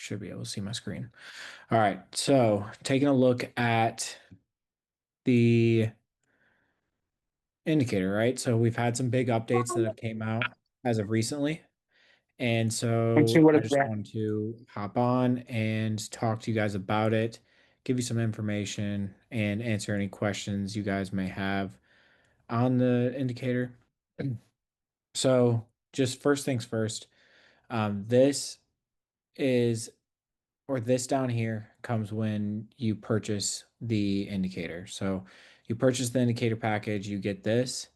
Should be able to see my screen. All right, so taking a look at the indicator, right? So we've had some big updates that have came out as of recently. And Let's see so what I it's just at. wanted to hop on and talk to you guys about it, give you some information, and answer any questions you guys may have on the indicator. So just first things first, this is this down here comes when you purchase the indicator. So you purchase the indicator package, you get this,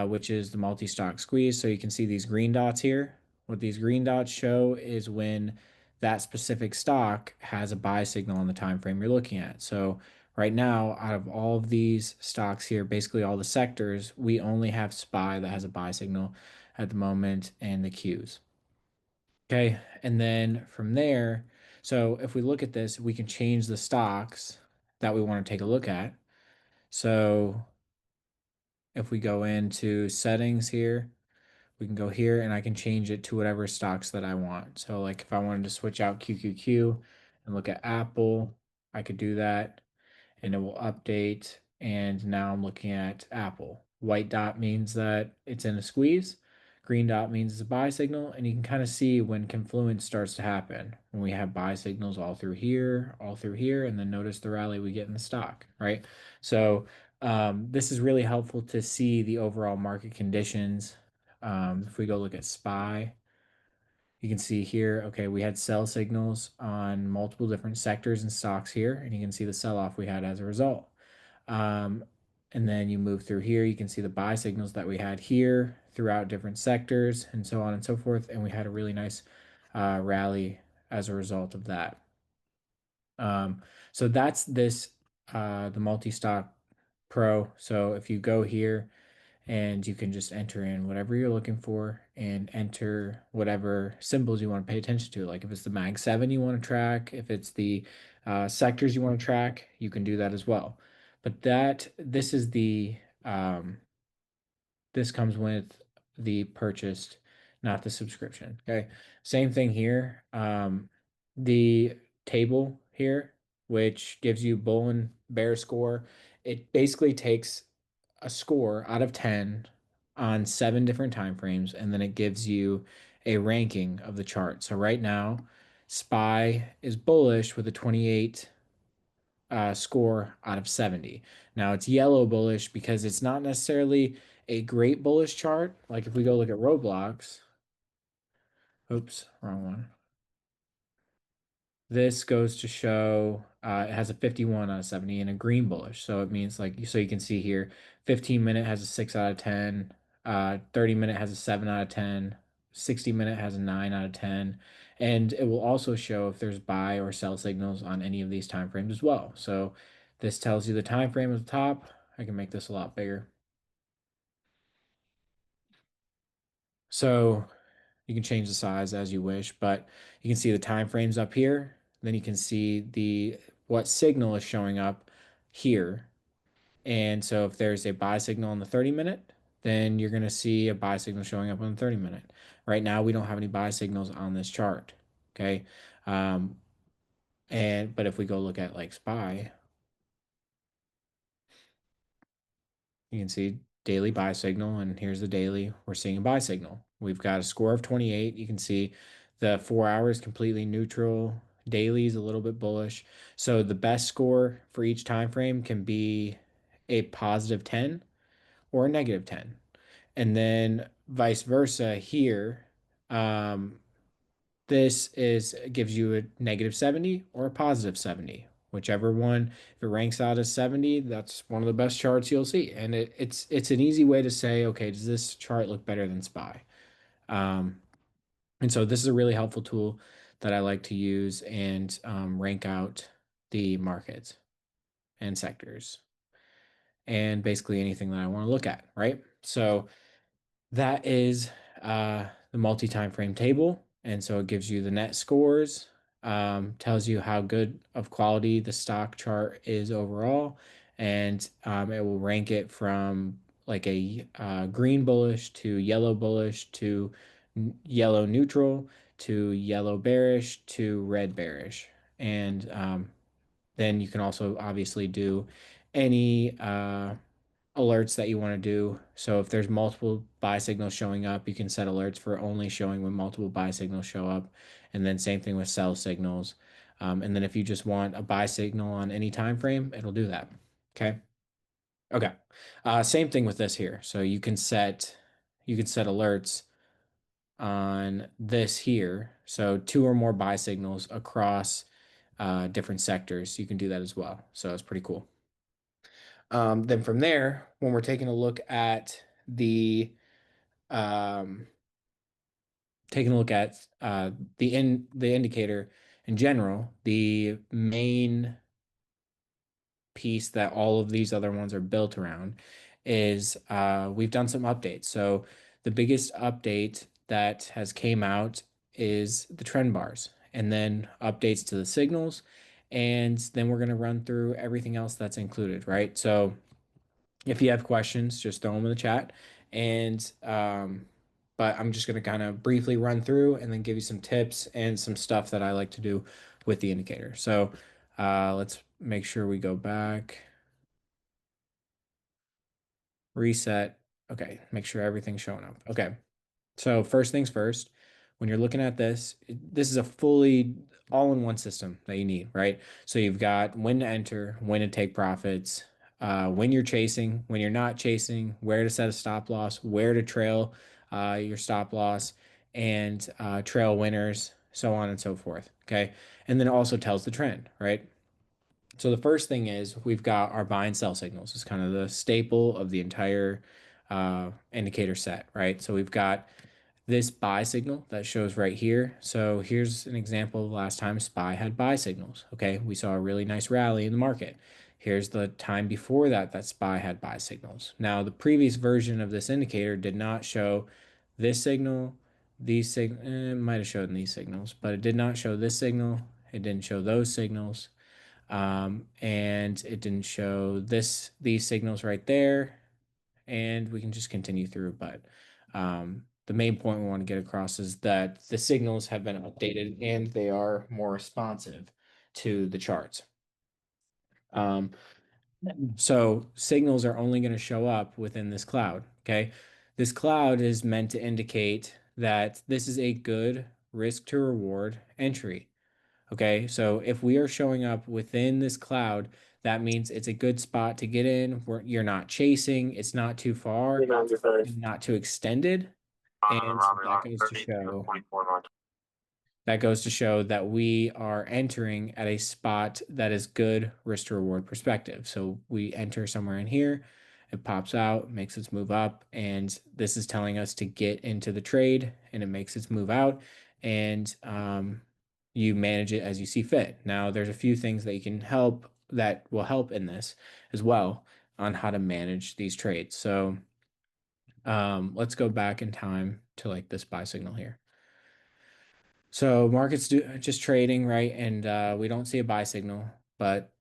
which is the multi-stock squeeze. So you can see these green dots here. What these green dots show is when that specific stock has a buy signal on the time frame you're looking at. So right now, out of all of these stocks here, basically all the sectors, we only have SPY that has a buy signal at the moment and the Qs. Okay, and then from there, so if we look at this, we can change the stocks that we want to take a look at. So if we go into settings here, we can go here and I can change it to whatever stocks that I want. So like if I wanted to switch out QQQ and look at Apple, I could do that and it will update. And now I'm looking at Apple. White dot means that it's in a squeeze. Green dot means it's a buy signal. And you can kind of see when confluence starts to happen, when we have buy signals all through here, and then notice the rally we get in the stock, right? So this is really helpful to see the overall market conditions. If we go look at SPY, you can see here, okay, we had sell signals on multiple different sectors and stocks here, and you can see the sell-off we had as a result. Um, and then you move through here, you can see the buy signals that we had here throughout different sectors and so on and so forth. And we had a really nice rally as a result of that. So that's this, the multi-stock pro. So if you go here, and you can just enter in whatever you're looking for and enter whatever symbols you want to pay attention to. Like if it's the Mag 7 you want to track, if it's the sectors you want to track, you can do that as well. But this is this comes with the purchased, not the subscription. Okay. Same thing here. The table here, which gives you bull and bear score, it basically takes a score out of 10 on 7 different time frames, and then it gives you a ranking of the chart. So right now, SPY is bullish with a 28 score out of 70. Now it's yellow bullish because it's not necessarily a great bullish chart. Like if we go look at Roblox, oops, wrong one. This goes to show it has a 51 out of 70 and a green bullish. So it means like, so you can see here, 15-minute has a 6 out of 10, 30-minute has a 7 out of 10, 60-minute has a 9 out of 10. And it will also show if there's buy or sell signals on any of these time frames as well. So this tells you the time frame at the top. I can make this a lot bigger. So you can change the size as you wish, but you can see the time frames up here. Then you can see the what signal is showing up here. And so if there's a buy signal on the 30-minute, then you're going to see a buy signal showing up on the 30-minute. Right now, we don't have any buy signals on this chart. Okay. Um, but if we go look at like SPY, you can see daily buy signal, and here's the daily. We're seeing a buy signal. We've got a score of 28. You can see the 4 hours completely neutral. Daily is a little bit bullish. So the best score for each time frame can be a positive 10 or a negative 10. And then vice versa here. Um, this is gives you a negative 70 or a positive 70. Whichever one, if it ranks out as 70, that's one of the best charts you'll see. And it's an easy way to say, okay, does this chart look better than SPY? Um, and so this is a really helpful tool that I like to use and rank out the markets and sectors and basically anything that I want to look at, right? So that is the multi-time frame table. And so it gives you the net scores, tells you how good of quality the stock chart is overall, and it will rank it from like a green bullish to yellow bullish to yellow neutral to yellow bearish to red bearish. And then you can also obviously do any alerts that you want to do. So if there's multiple buy signals showing up, you can set alerts for only showing when multiple buy signals show up. And then same thing with sell signals. And then if you just want a buy signal on any time frame, it'll do that. Okay. Okay. Same thing with this here. So you can set alerts on this here. So two or more buy signals across different sectors. You can do that as well. So it's pretty cool. Then from there, when we're taking a look at um, the indicator in general, the main piece that all of these other ones are built around is we've done some updates. So the biggest update that has came out is the trend bars, and then updates to the signals, and then we're going to run through everything else that's included, right? So if you have questions, just throw them in the chat. And but I'm just going to kind of briefly run through and then give you some tips and some stuff that I like to do with the indicator. So let's make sure we go back, reset. Okay, make sure everything's showing up. Okay. So first things first, when you're looking at this, this is a fully all-in-one system that you need, right? So you've got when to enter, when to take profits, when you're chasing, when you're not chasing, where to set a stop loss, where to trail your stop loss, and trail winners, so on and so forth. Okay. And then it also tells the trend, right? So the first thing is we've got our buy and sell signals. It's kind of the staple of the entire indicator set, right? So we've got this buy signal that shows right here. So here's an example of last time SPY had buy signals. Okay, we saw a really nice rally in the market. Here's the time before that that SPY had buy signals. Now, the previous version of this indicator did not show this signal, these signals, it might have shown these signals, but it did not show this signal. It didn't show those signals. And it didn't show these signals right there, and we can just continue through. But the main point we want to get across is that the signals have been updated and they are more responsive to the charts. Um, so signals are only going to show up within this cloud. Okay. This cloud is meant to indicate that this is a good risk to reward entry. Okay, so if we are showing up within this cloud, that means it's a good spot to get in. Where you're not chasing, it's not too far, and not too extended. And that goes to show that we are entering at a spot that is good risk to reward perspective. So we enter somewhere in here, it pops out, makes its move up, and this is telling us to get into the trade, and it makes its move out, and you manage it as you see fit. Now, there's a few things that you can help that will help in this as well on how to manage these trades. So let's go back in time to like this buy signal here. So markets do just trading, right? And we don't see a buy signal, but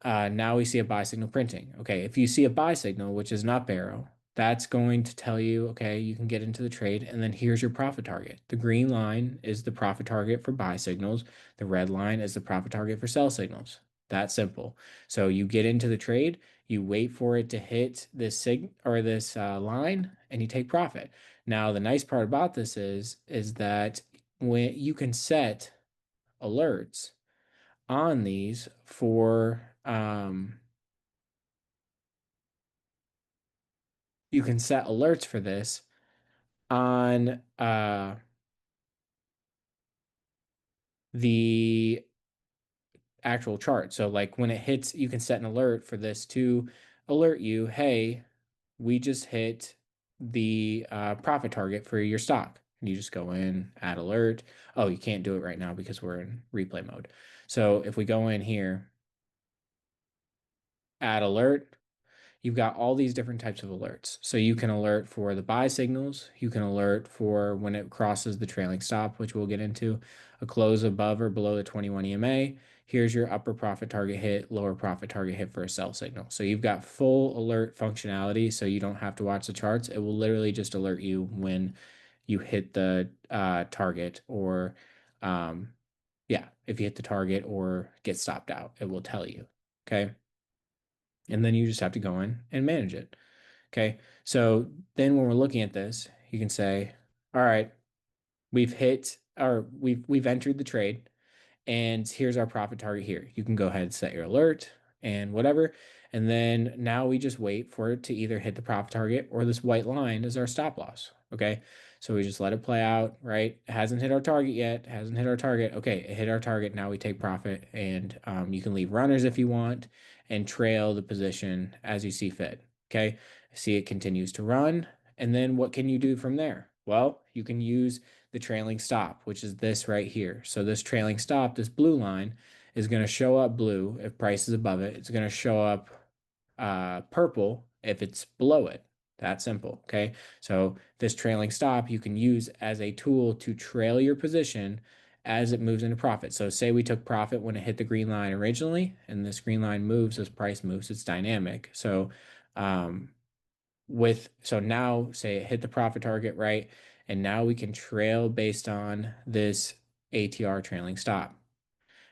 now we see a buy signal printing. Okay, if you see a buy signal, which is an up arrow, that's going to tell you, okay, you can get into the trade, and then here's your profit target. The green line is the profit target for buy signals. The red line is the profit target for sell signals. That simple. So you get into the trade, you wait for it to hit this this line, and you take profit. Now, the nice part about this is that when you can set alerts on these for you can set alerts for this on the actual chart. So like when it hits, you can set an alert for this to alert you, hey, we just hit the profit target for your stock. And you just go in, add alert. Oh, you can't do it right now because we're in replay mode. So if we go in here, add alert, you've got all these different types of alerts. So you can alert for the buy signals. You can alert for when it crosses the trailing stop, which we'll get into, a close above or below the 21 EMA. Here's your upper profit target hit, lower profit target hit for a sell signal. So you've got full alert functionality. So you don't have to watch the charts. It will literally just alert you when you hit the target or um, yeah, if you hit the target or get stopped out, it will tell you. Okay. And then you just have to go in and manage it. Okay. So then when we're looking at this, you can say, all right, we've hit or we've entered the trade and here's our profit target here. You can go ahead and set your alert and whatever. And then now we just wait for it to either hit the profit target or this white line is our stop loss. Okay. So we just let it play out, right? It hasn't hit our target yet. Hasn't hit our target. Okay. It hit our target. Now we take profit and you can leave runners if you want and trail the position as you see fit. Okay. See it continues to run. And then what can you do from there? Well, you can use the trailing stop, which is this right here. So this trailing stop, this blue line, is going to show up blue if price is above it. It's going to show up purple if it's below it. That simple. Okay. So this trailing stop you can use as a tool to trail your position as it moves into profit. So say we took profit when it hit the green line originally, and this green line moves as price moves. It's dynamic. So um, so now say it hit the profit target, right? And now we can trail based on this ATR trailing stop.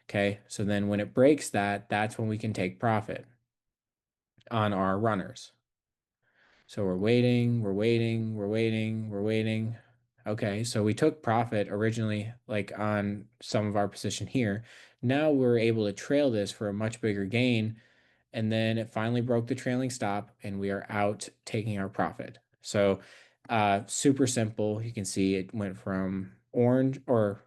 Okay. So then when it breaks that, that's when we can take profit on our runners. So we're waiting, we're waiting, we're waiting, we're waiting. Okay, so we took profit originally, like on some of our position here. Now we're able to trail this for a much bigger gain. And then it finally broke the trailing stop, and we are out taking our profit. So super simple. You can see it went from orange or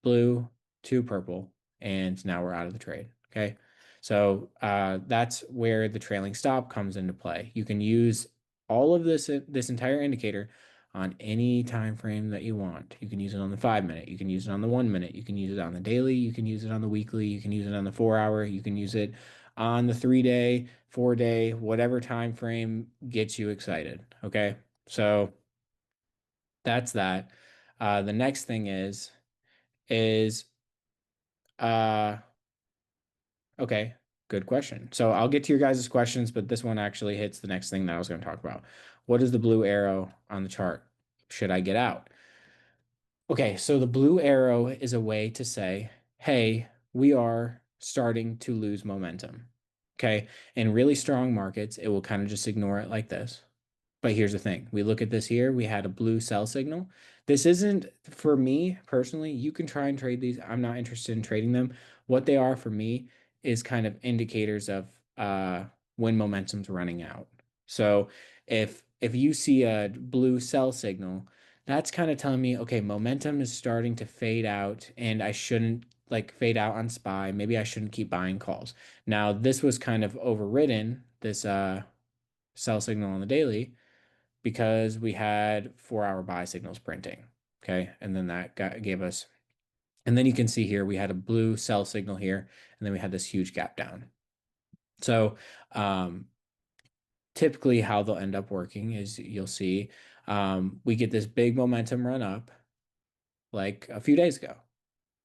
blue to purple, and now we're out of the trade. Okay. So that's where the trailing stop comes into play. You can use all of this entire indicator on any time frame that you want. You can use it on the 5 minute, you can use it on the 1 minute, you can use it on the daily, you can use it on the weekly, you can use it on the 4 hour, you can use it on the 3 day, 4 day, whatever time frame gets you excited. Okay. So that's that. The next thing is uh, okay, good question. So I'll get to your guys' questions, but this one actually hits the next thing that I was going to talk about. What is the blue arrow on the chart? Should I get out? Okay, so the blue arrow is a way to say, hey, we are starting to lose momentum. Okay, in really strong markets, it will kind of just ignore it like this. But here's the thing. We look at this here. We had a blue sell signal. This isn't for me personally. You can try and trade these. I'm not interested in trading them. What they are for me is kind of indicators of when momentum's running out. So if you see a blue sell signal, that's kind of telling me, okay, momentum is starting to fade out and I shouldn't like fade out on SPY. Maybe I shouldn't keep buying calls. Now, this was kind of overridden, this sell signal on the daily because we had 4 hour buy signals printing. Okay. And then gave us, and then you can see here we had a blue sell signal here, and then we had this huge gap down. So, typically, how they'll end up working is you'll see we get this big momentum run up like a few days ago.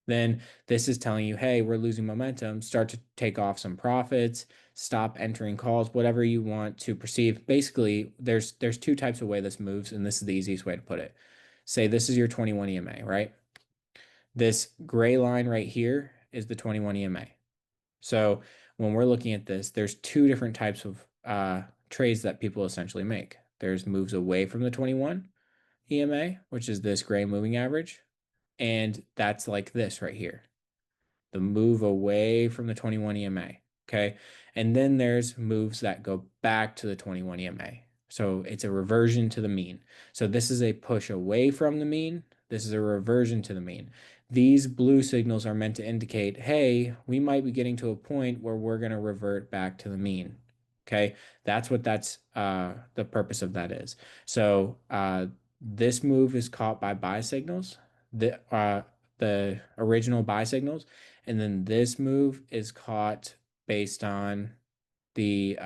Then this is telling you, hey, we're losing momentum. Start to take off some profits, stop entering calls, whatever you want to perceive. Basically, there's two types of way this moves, and this is the easiest way to put it. Say this is your 21 EMA, right? This gray line right here is the 21 EMA. So when we're looking at this, there's two different types of trades that people essentially make. There's moves away from the 21 EMA, which is this gray moving average, and that's like this right here, the move away from the 21 EMA. Okay. And then there's moves that go back to the 21 EMA. So it's a reversion to the mean. So this is a push away from the mean. This is a reversion to the mean. These blue signals are meant to indicate, hey, we might be getting to a point where we're going to revert back to the mean. Okay. That's what the purpose of that is. So this move is caught by buy signals. The original buy signals, and then this move is caught based on the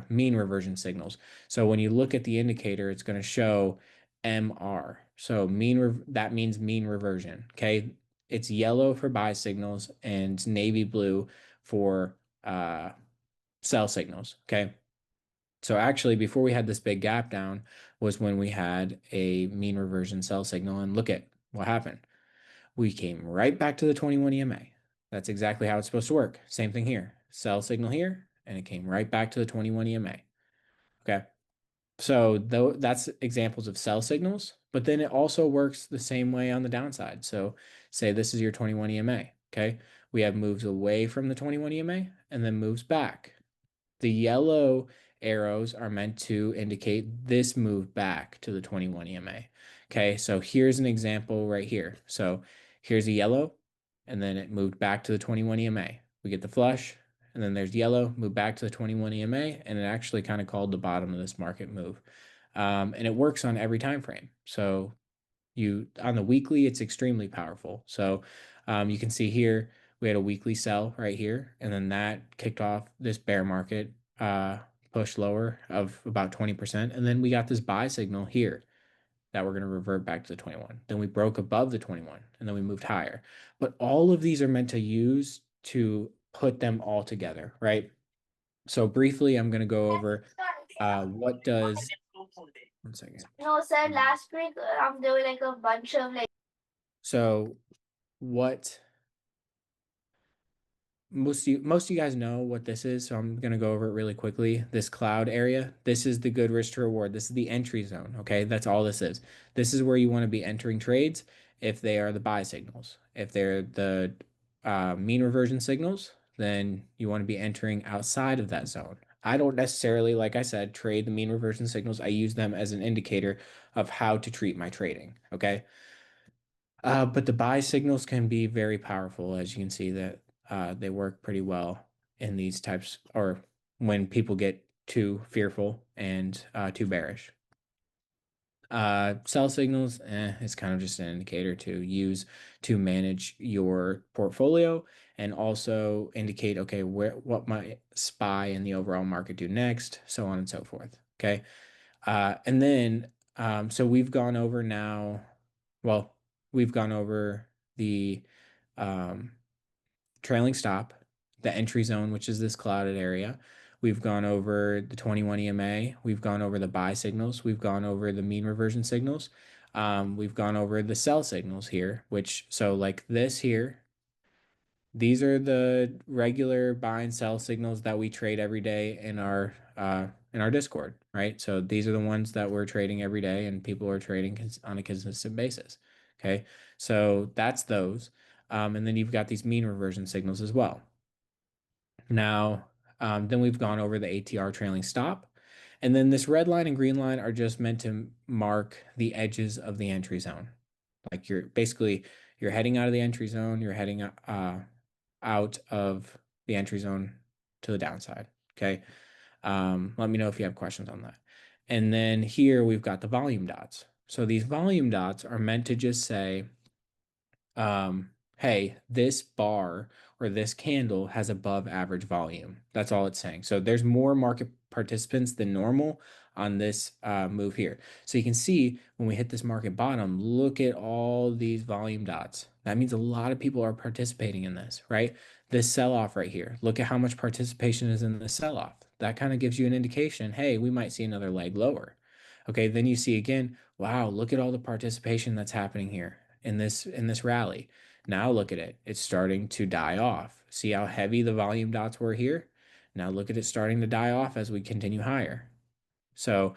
mean reversion signals. So when you look at the indicator, it's going to show MR. So that means mean reversion. Okay, it's yellow for buy signals and navy blue for sell signals. Okay, So actually, before we had this big gap down was when we had a mean reversion sell signal. And look at what happened. We came right back to the 21 EMA. That's exactly how it's supposed to work. Same thing here. Sell signal here, and it came right back to the 21 EMA. Okay. So though that's examples of sell signals, but then it also works the same way on the downside. So say this is your 21 EMA. Okay. We have moves away from the 21 EMA and then moves back. The yellow arrows are meant to indicate this move back to the 21 EMA. Okay, so here's an example right here. So here's a yellow, and then it moved back to the 21 EMA. We get the flush, and then there's yellow, move back to the 21 EMA, and it actually kind of called the bottom of this market move. And it works on every time frame. So you on the weekly, it's extremely powerful. So you can see here we had a weekly sell right here, and then that kicked off this bear market push lower of about 20%. And then we got this buy signal here that we're going to revert back to the 21. Then we broke above the 21 and then we moved higher. But all of these are meant to use to put them all together, right? So briefly, I'm going to go over what does, one second. No, sir, last week there were like a bunch of like. So what most of you guys know what this is, so I'm gonna go over it really quickly. This cloud area, this is the good risk to reward. This is the entry zone. Okay, that's all this is. This is where you want to be entering trades if they are the buy signals. If they're the mean reversion signals, then you want to be entering outside of that zone. I don't necessarily, like I said, trade the mean reversion signals. I use them as an indicator of how to treat my trading. Okay. But the buy signals can be very powerful, as you can see that they work pretty well in these types, or when people get too fearful and too bearish. Sell signals, it's kind of just an indicator to use to manage your portfolio and also indicate, okay, what might SPY in the overall market do next, so on and so forth. Okay. And then, so we've gone over now, well, we've gone over the um, trailing stop, the entry zone, which is this clouded area. We've gone over the 21 EMA. We've gone over the buy signals. We've gone over the mean reversion signals. We've gone over the sell signals here, which, so like this here, these are the regular buy and sell signals that we trade every day in our Discord, right? So these are the ones that we're trading every day and people are trading on a consistent basis. Okay. So that's those. And then you've got these mean reversion signals as well. Now, then we've gone over the ATR trailing stop. And then this red line and green line are just meant to mark the edges of the entry zone. Like you're basically you're heading out of the entry zone, you're heading out of the entry zone to the downside. Okay. Let me know if you have questions on that. And then here we've got the volume dots. So these volume dots are meant to just say, hey, this bar or this candle has above average volume. That's all it's saying. So there's more market participants than normal on this move here. So you can see when we hit this market bottom, look at all these volume dots. That means a lot of people are participating in this, right? This sell off right here. Look at how much participation is in the sell off. That kind of gives you an indication, hey, we might see another leg lower. Okay, then you see again, wow, look at all the participation that's happening here in this rally. Now look at it. It's starting to die off. See how heavy the volume dots were here? Now look at it starting to die off as we continue higher. So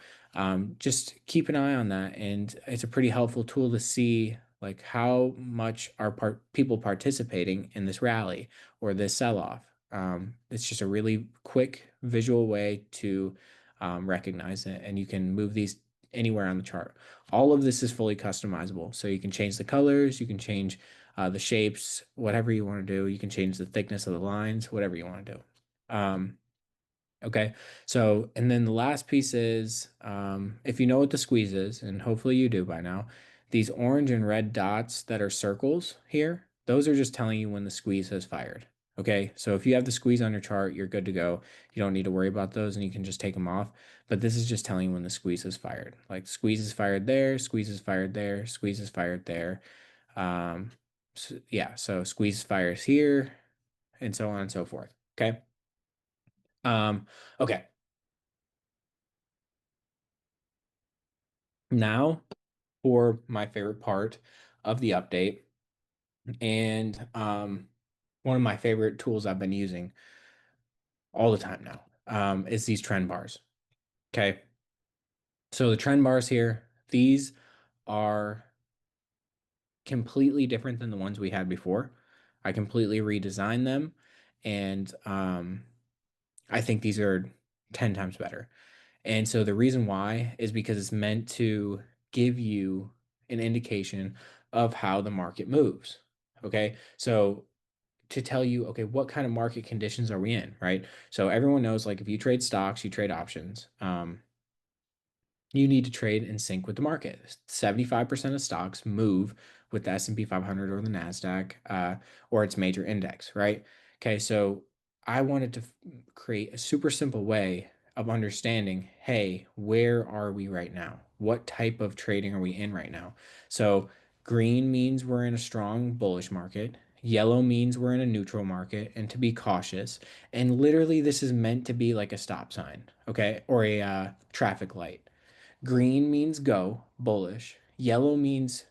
just keep an eye on that, and it's a pretty helpful tool to see like how much are people participating in this rally or this sell-off. It's just a really quick visual way to recognize it, and you can move these anywhere on the chart. All of this is fully customizable, so you can change the colors, you can change the shapes, whatever you want to do. You can change the thickness of the lines, whatever you want to do. Okay, so and then the last piece is if you know what the squeeze is, and hopefully you do by now, these orange and red dots that are circles here, those are just telling you when the squeeze has fired. Okay, so if you have the squeeze on your chart, you're good to go. You don't need to worry about those and you can just take them off. But this is just telling you when the squeeze is fired. Like squeeze is fired there, squeeze is fired there, squeeze is fired there. Yeah, so squeeze fires here, and so on and so forth. Okay. Okay. Now for my favorite part of the update, and one of my favorite tools I've been using all the time now, is these trend bars. Okay. So the trend bars here, these are completely different than the ones we had before. I completely redesigned them, and I think these are 10 times better. And so the reason why is because it's meant to give you an indication of how the market moves. Okay. So to tell you, okay, what kind of market conditions are we in, right? So everyone knows, like, if you trade stocks, you trade options. You need to trade in sync with the market. 75% of stocks move with the S&P 500 or the Nasdaq, or its major index, right? Okay, so I wanted to create a super simple way of understanding, hey, where are we right now? What type of trading are we in right now? So green means we're in a strong bullish market. Yellow means we're in a neutral market and to be cautious. And literally, this is meant to be like a stop sign, okay, or a traffic light. Green means go, bullish. Yellow means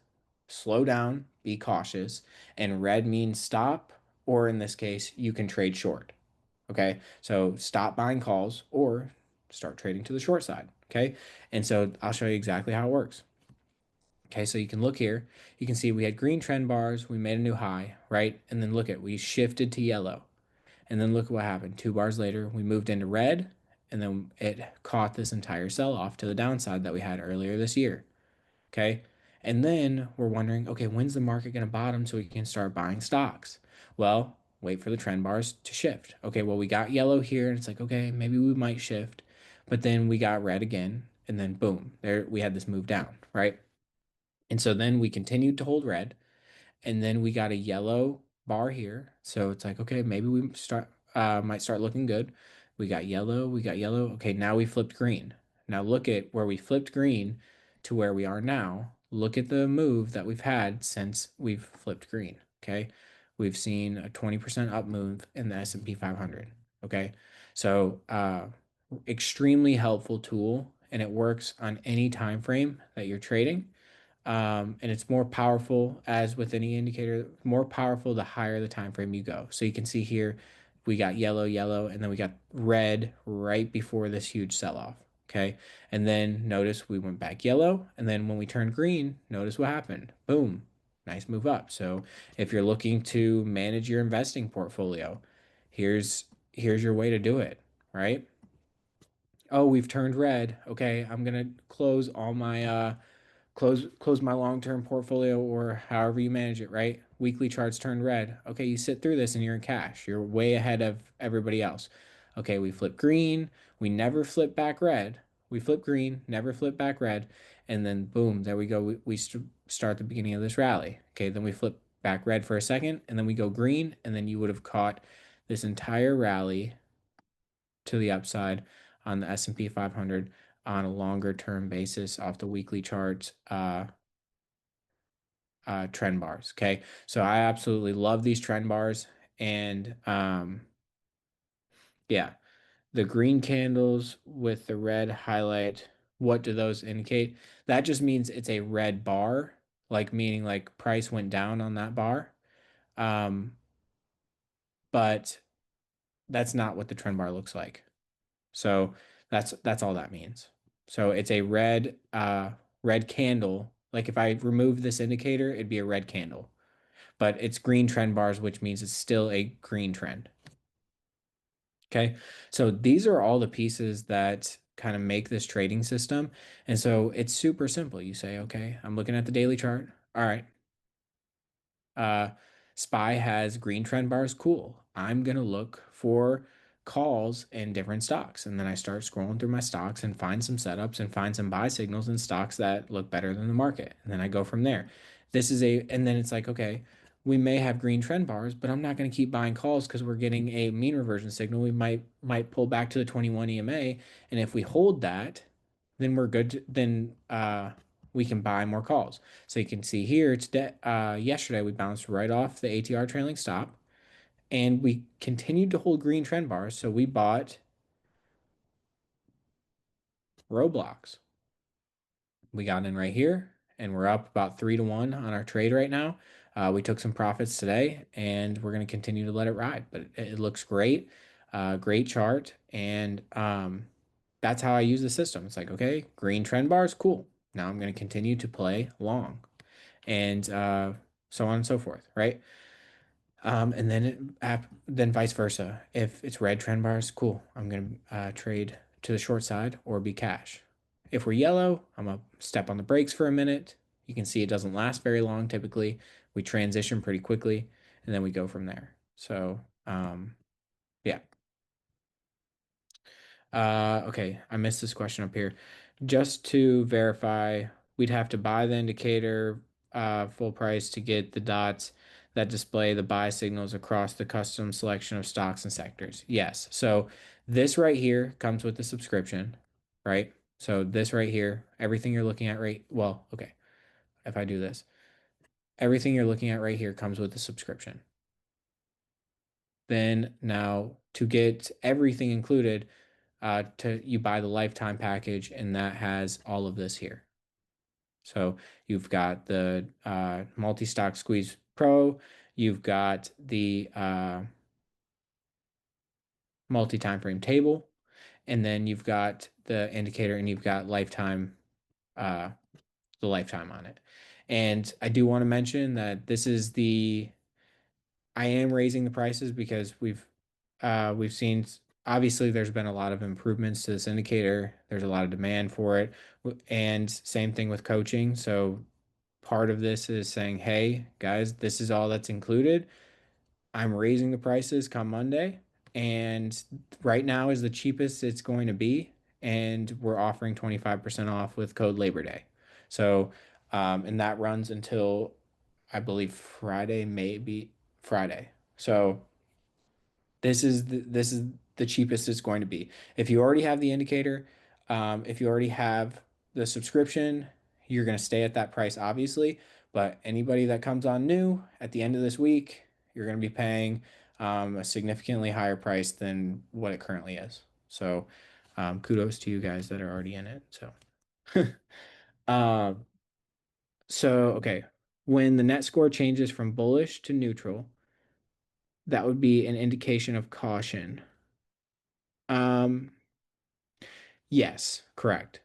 slow down, be cautious. And red means stop, or in this case, you can trade short. Okay. So stop buying calls or start trading to the short side. Okay. And so I'll show you exactly how it works. Okay. So you can look here. You can see we had green trend bars. We made a new high, right? And then look at, we shifted to yellow. And then look at what happened. 2 bars later, we moved into red, and then it caught this entire sell off to the downside that we had earlier this year. Okay. And then we're wondering, okay, when's the market going to bottom so we can start buying stocks? Well, wait for the trend bars to shift. Okay, well, we got yellow here, and it's like, okay, maybe we might shift. But then we got red again, and then boom, there we had this move down, right? And so then we continued to hold red, and then we got a yellow bar here. So it's like, okay, maybe we start might start looking good. We got yellow, we got yellow. Okay, now we flipped green. Now look at where we flipped green to where we are now. Look at the move that we've had since we've flipped green. Okay. We've seen a 20% up move in the S&P 500. Okay. So extremely helpful tool, and it works on any time frame that you're trading. And it's more powerful, as with any indicator, more powerful the higher the time frame you go. So you can see here we got yellow, yellow, and then we got red right before this huge sell-off. Okay. And then notice we went back yellow, and then when we turned green, notice what happened. Boom. Nice move up. So if you're looking to manage your investing portfolio, here's your way to do it, right? Oh, we've turned red. Okay, I'm gonna close all my close my long-term portfolio, or however you manage it, right? Weekly charts turned red. Okay, you sit through this and you're in cash. You're way ahead of everybody else. Okay, we flip green. We never flip back red. We flip green, never flip back red, and then boom, there we go. We start the beginning of this rally. Okay, then we flip back red for a second, and then we go green, and then you would have caught this entire rally to the upside on the S&P 500 on a longer term basis off the weekly charts, trend bars. Okay. So I absolutely love these trend bars. And yeah, the green candles with the red highlight, what do those indicate? That just means it's a red bar, like meaning like price went down on that bar. Um, but that's not what the trend bar looks like. So that's all that means. So it's a red candle. Like if I remove this indicator, it'd be a red candle. But it's green trend bars, which means it's still a green trend. Okay. So these are all the pieces that kind of make this trading system. And so it's super simple. You say, okay, I'm looking at the daily chart. All right. Uh, SPY has green trend bars. Cool. I'm going to look for calls in different stocks. And then I start scrolling through my stocks and find some setups and find some buy signals in stocks that look better than the market. And then I go from there. And then it's like, okay, we may have green trend bars, but I'm not going to keep buying calls because we're getting a mean reversion signal. We might pull back to the 21 EMA. And if we hold that, then we're good. Then we can buy more calls. So you can see here today, yesterday we bounced right off the ATR trailing stop, and we continued to hold green trend bars. So we bought Roblox. We got in right here and we're up about 3 to 1 on our trade right now. We took some profits today and we're going to continue to let it ride, but it looks great. Great chart. And that's how I use the system. It's like, okay, green trend bars, cool. Now I'm going to continue to play long and so on and so forth, right? And then then vice versa. If it's red trend bars, cool. I'm gonna trade to the short side or be cash. If we're yellow, I'm gonna step on the brakes for a minute. You can see it doesn't last very long typically. We transition pretty quickly, and then we go from there. So, yeah. Okay, I missed this question up here. Just to verify, we'd have to buy the indicator full price to get the dots that display the buy signals across the custom selection of stocks and sectors. Yes. So this right here comes with the subscription, right? So this right here, everything you're looking at right, well, okay, if I do this, everything you're looking at right here comes with the subscription. Then now to get everything included, to you buy the lifetime package, and that has all of this here. So you've got the multi-stock squeeze pro, you've got the multi-time frame table, and then you've got the indicator, and you've got lifetime, uh, the lifetime on it. And I do want to mention that this is the I am raising the prices because we've seen obviously there's been a lot of improvements to this indicator. There's a lot of demand for it. And same thing with coaching. So part of this is saying, hey, guys, this is all that's included. I'm raising the prices come Monday. And right now is the cheapest it's going to be. And we're offering 25% off with code Labor Day. So, and that runs until I believe Friday, maybe Friday. So this is the cheapest it's going to be. If you already have the indicator, if you already have the subscription, you're going to stay at that price, obviously. But anybody that comes on new at the end of this week, you're going to be paying a significantly higher price than what it currently is. So, kudos to you guys that are already in it. So, um, okay, when the net score changes from bullish to neutral, that would be an indication of caution. Um, yes, correct.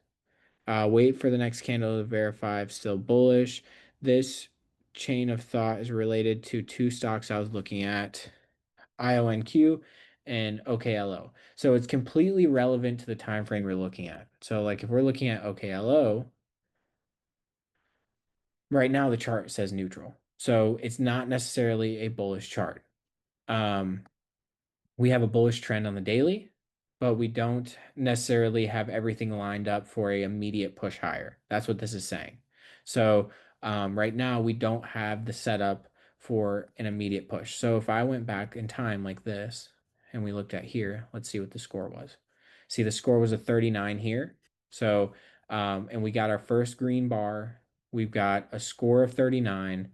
Wait for the next candle to verify if still bullish. This chain of thought is related to two stocks I was looking at, IONQ and OKLO. So it's completely relevant to the time frame we're looking at. So like if we're looking at OKLO, right now the chart says neutral. So it's not necessarily a bullish chart. Um, we have a bullish trend on the daily, but we don't necessarily have everything lined up for a immediate push higher. That's what this is saying. So right now we don't have the setup for an immediate push. So if I went back in time like this and we looked at here, let's see what the score was. See, the score was a 39 here. So and we got our first green bar. We've got a score of 39,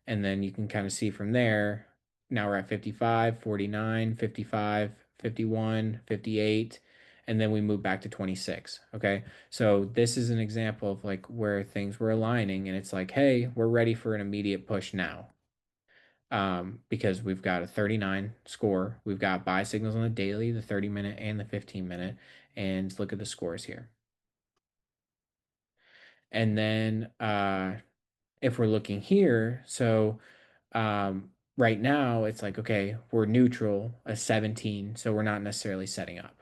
and then you can kind of see from there now we're at 55, 49, 55, 51, 58, and then we move back to 26. Okay. So this is an example of like where things were aligning and it's like, hey, we're ready for an immediate push now. Because we've got a 39 score. We've got buy signals on the daily, the 30-minute and the 15-minute. And look at the scores here. And then if we're looking here, so right now it's like, okay, we're neutral, a 17, so we're not necessarily setting up.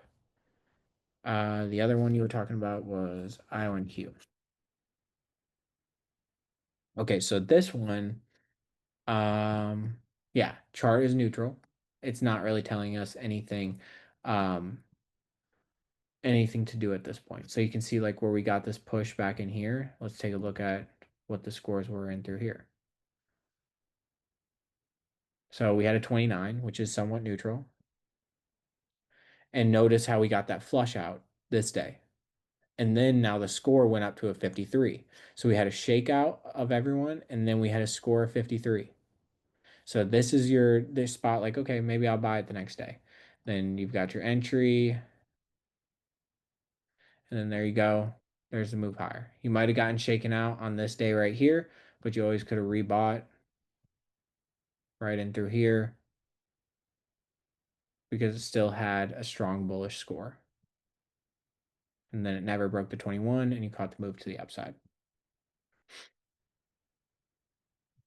The other one you were talking about was IONQ. Okay, so this one, um, yeah, chart is neutral. It's not really telling us um, anything to do at this point. So you can see like where we got this push back in here. Let's take a look at what the scores were in through here. So we had a 29, which is somewhat neutral. And notice how we got that flush out this day. And then now the score went up to a 53. So we had a shakeout of everyone, and then we had a score of 53. So this is this spot, like, okay, maybe I'll buy it the next day. Then you've got your entry, and then there you go. There's the move higher. You might have gotten shaken out on this day right here, but you always could have rebought right in through here because it still had a strong bullish score. And then it never broke the 21 and you caught the move to the upside.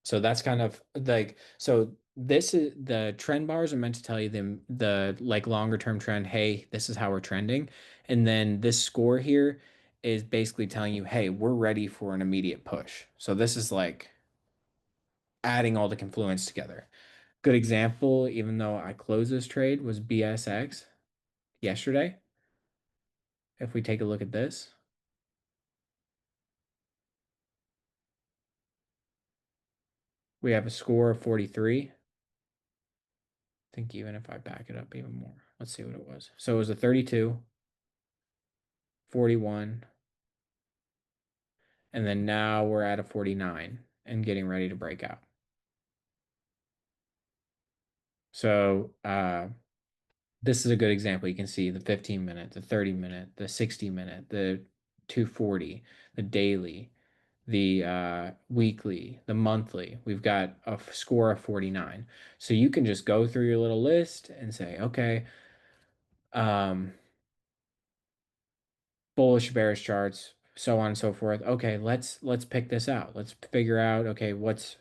So that's kind of like, so this is the trend bars are meant to tell you the like longer term trend, hey, this is how we're trending. And then this score here is basically telling you, hey, we're ready for an immediate push. So this is like adding all the confluence together. Good example, even though I closed this trade, was BSX yesterday. If we take a look at this, we have a score of 43. I think even if I back it up even more, let's see what it was. So it was a 32, 41, and then now we're at a 49 and getting ready to break out. So this is a good example. You can see the 15-minute, the 30-minute, the 60-minute, the 240, the daily, the weekly, the monthly. We've got a score of 49. So you can just go through your little list and say, okay, um, bullish, bearish charts, so on and so forth. Okay, let's pick this out. Let's figure out, okay, what's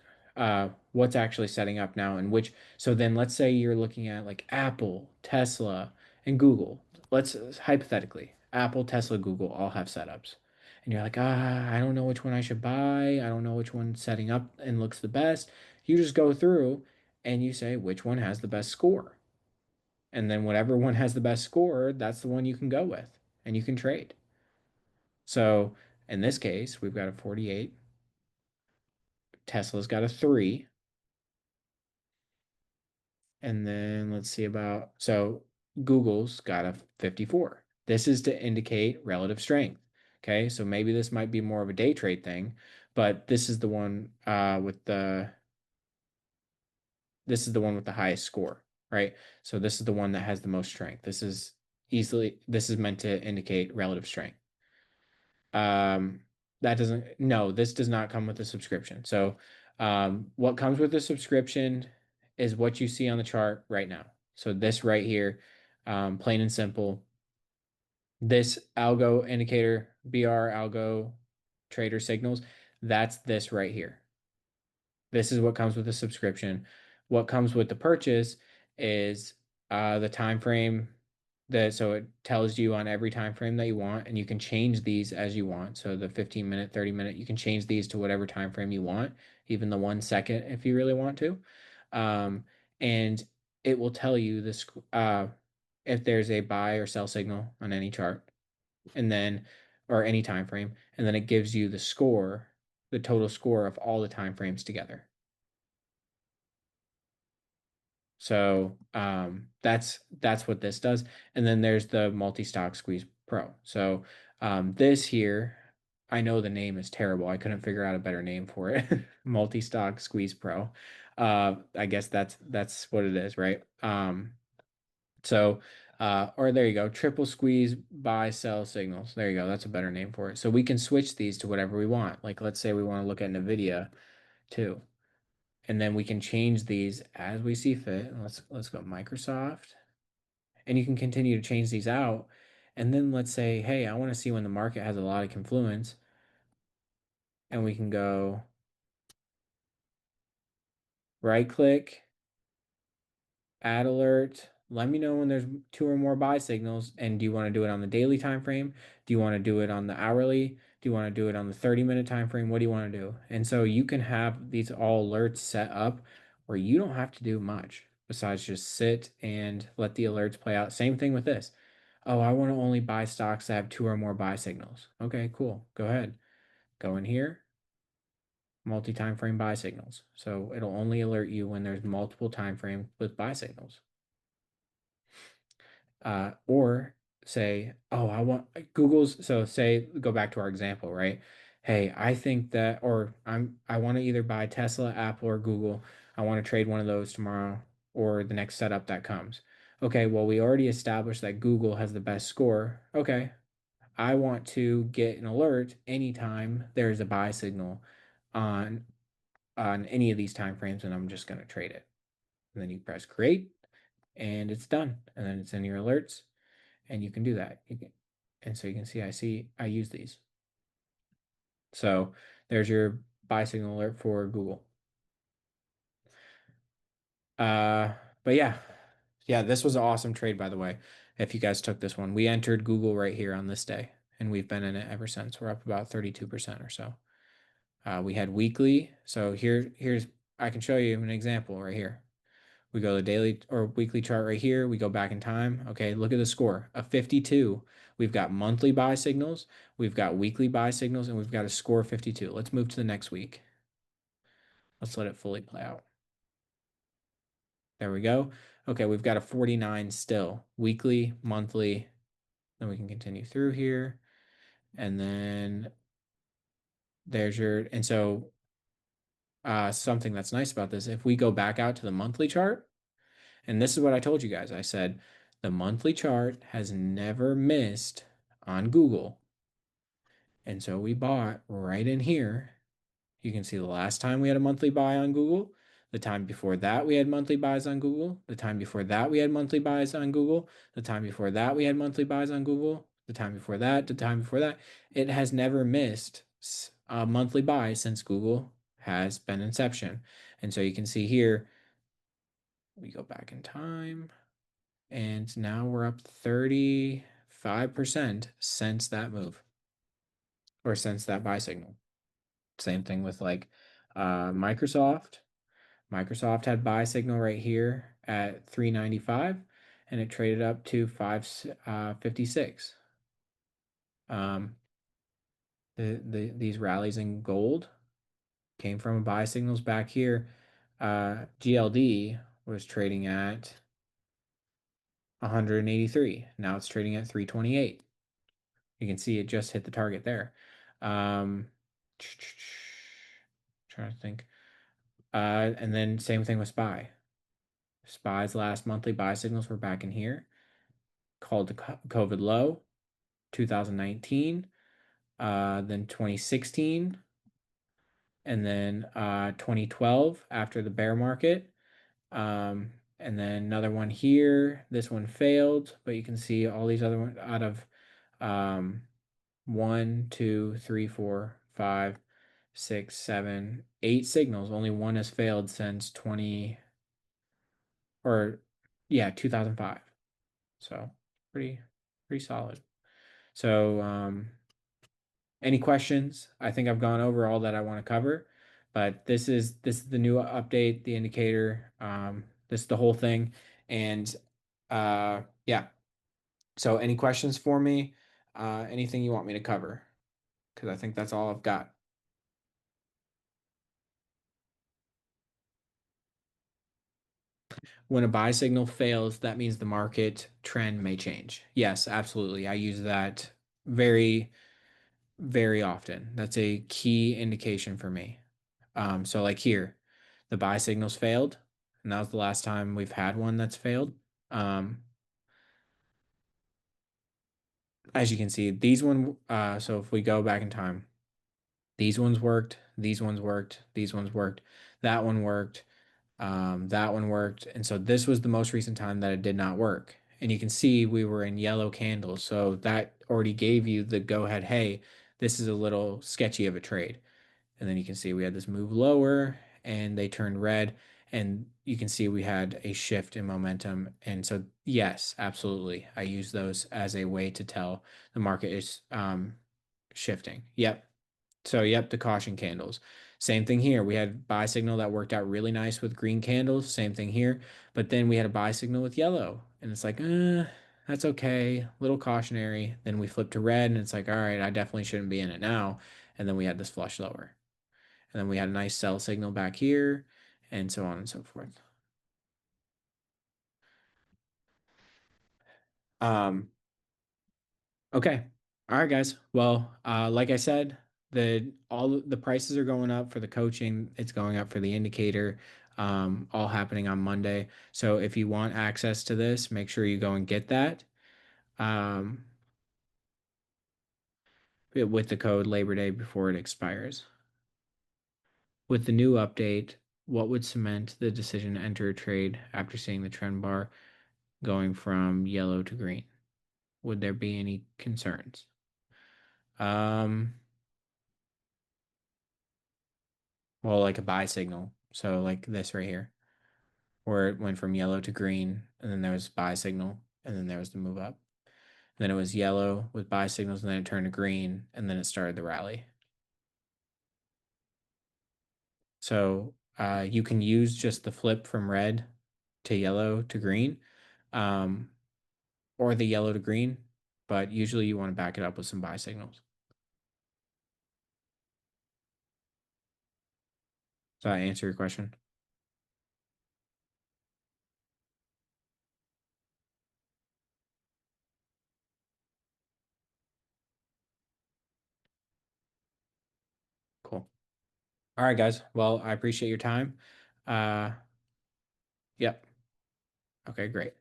actually setting up now and which. So then let's say you're looking at like Apple, Tesla, and Google. Let's hypothetically, Apple, Tesla, Google all have setups. And you're like, I don't know which one I should buy. I don't know which one's setting up and looks the best. You just go through and you say which one has the best score. And then whatever one has the best score, that's the one you can go with and you can trade. So in this case, we've got a 48. Tesla's got a 3. And then let's see about, so Google's got a 54. This is to indicate relative strength. Okay, so maybe this might be more of a day trade thing, but this is the one with the highest score, right? So this is the one that has the most strength. This is meant to indicate relative strength. Um, that doesn't, no, this does not come with a subscription. So, what comes with a subscription is what you see on the chart right now. So this right here, plain and simple, this algo indicator, BR algo trader signals, that's this right here. This is what comes with the subscription. What comes with the purchase is the time frame that so it tells you on every time frame that you want, and you can change these as you want. So the 15-minute, 30-minute, you can change these to whatever time frame you want, even the 1 second if you really want to. And it will tell you this if there's a buy or sell signal on any chart, and then or any time frame, and then it gives you the score, the total score of all the time frames together. So that's what this does. And then there's the multi-stock squeeze pro. So this here, I know the name is terrible. I couldn't figure out a better name for it. Multi-stock squeeze pro. I guess that's what it is, right? So or there you go, triple squeeze buy sell signals. There you go. That's a better name for it. So we can switch these to whatever we want. Like let's say we want to look at NVIDIA too. And then we can change these as we see fit. Let's go Microsoft. And you can continue to change these out. And then let's say, hey, I want to see when the market has a lot of confluence. And we can go right click, add alert. Let me know when there's two or more buy signals. And do you want to do it on the daily time frame? Do you want to do it on the hourly? Do you want to do it on the 30-minute time frame? What do you want to do? And so you can have these all alerts set up where you don't have to do much besides just sit and let the alerts play out. Same thing with this. Oh, I want to only buy stocks that have two or more buy signals. Okay, cool. Go ahead. Go in here, multi-time frame buy signals. So it'll only alert you when there's multiple time frame with buy signals. Or say, oh, I want Google's. So say, go back to our example, right? Hey, I think that, or I want to either buy Tesla, Apple, or Google. I want to trade one of those tomorrow or the next setup that comes. Okay, well, we already established that Google has the best score. Okay, I want to get an alert anytime there's a buy signal on any of these time frames, and I'm just going to trade it. And then you press create, and it's done. And then it's in your alerts, and you can do that. And so you can see I use these. So there's your buy signal alert for Google. Uh, but yeah, this was an awesome trade, by the way. If you guys took this one, we entered Google right here on this day, and we've been in it ever since. We're up about 32% or so. We had weekly. So here's I can show you an example right here. We go to the daily or weekly chart right here. We go back in time. Okay, look at the score, a 52. We've got monthly buy signals, we've got weekly buy signals, and we've got a score of 52. Let's move to the next week. Let's let it fully play out. There we go. Okay, we've got a 49 still, weekly, monthly. Then we can continue through here. And then there's and so something that's nice about this, if we go back out to the monthly chart, and this is what I told you guys. I said the monthly chart has never missed on Google. And so we bought right in here. You can see the last time we had a monthly buy on Google. The time before that, we had monthly buys on Google. The time before that, we had monthly buys on Google. The time before that, we had monthly buys on Google. The time before that, the time before that. It has never missed a monthly buy since Google has been inception. And so you can see here, we go back in time. And now we're up 35% since that move or since that buy signal. Same thing with like Microsoft. Microsoft had buy signal right here at 395 and it traded up to 556. Um, these rallies in gold came from buy signals back here. GLD was trading at 183. Now it's trading at 328. You can see it just hit the target there. Um, trying to think. And then same thing with SPY. SPY's last monthly buy signals were back in here, called the COVID low, 2019, then 2016, and then 2012 after the bear market. And then another one here. This one failed, but you can see all these other ones out of um, 1, 2, 3, 4, 5, 6, 7, 8 signals. Only one has failed since 20 or yeah, 2005. So pretty pretty solid. So any questions? I think I've gone over all that I want to cover, but this is the new update, the indicator. This is the whole thing, and yeah. So any questions for me? Anything you want me to cover? Because I think that's all I've got. When a buy signal fails, that means the market trend may change. Yes, absolutely. I use that very, very often. That's a key indication for me. So like here, the buy signals failed, and that was the last time we've had one that's failed. Um, as you can see, so if we go back in time, these ones worked, these ones worked, these ones worked, that one worked. That one worked. And so this was the most recent time that it did not work. And you can see we were in yellow candles. So that already gave you the go ahead, hey, this is a little sketchy of a trade. And then you can see we had this move lower and they turned red. And you can see we had a shift in momentum. And so, yes, absolutely. I use those as a way to tell the market is shifting. Yep. So, yep, the caution candles. Same thing here. We had buy signal that worked out really nice with green candles. Same thing here. But then we had a buy signal with yellow. And it's like, that's okay. Little cautionary. Then we flip to red and it's like, all right, I definitely shouldn't be in it now. And then we had this flush lower. And then we had a nice sell signal back here and so on and so forth. Um, Okay. All right, guys. Well, like I said, the prices are going up for the coaching. It's going up for the indicator. All happening on Monday. So if you want access to this, make sure you go and get that. Um, with the code Labor Day before it expires. With the new update, what would cement the decision to enter a trade after seeing the trend bar going from yellow to green? Would there be any concerns? Um, well, like a buy signal. So like this right here, where it went from yellow to green, and then there was buy signal, and then there was the move up. Then it was yellow with buy signals, and then it turned to green, and then it started the rally. So you can use just the flip from red to yellow to green, um, or the yellow to green, but usually you want to back it up with some buy signals. Does that answer your question? Cool. All right, guys. Well, I appreciate your time. Uh, yep. Okay, great.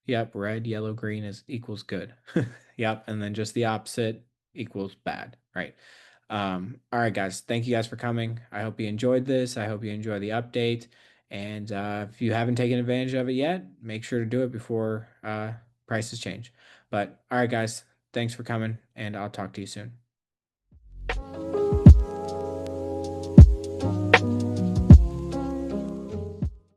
Yep, red, yellow, green is equals good. Yep, and then just the opposite equals bad, right? All right, guys. Thank you guys for coming. I hope you enjoyed this. I hope you enjoy the update. And if you haven't taken advantage of it yet, make sure to do it before prices change. But all right, guys. Thanks for coming, and I'll talk to you soon.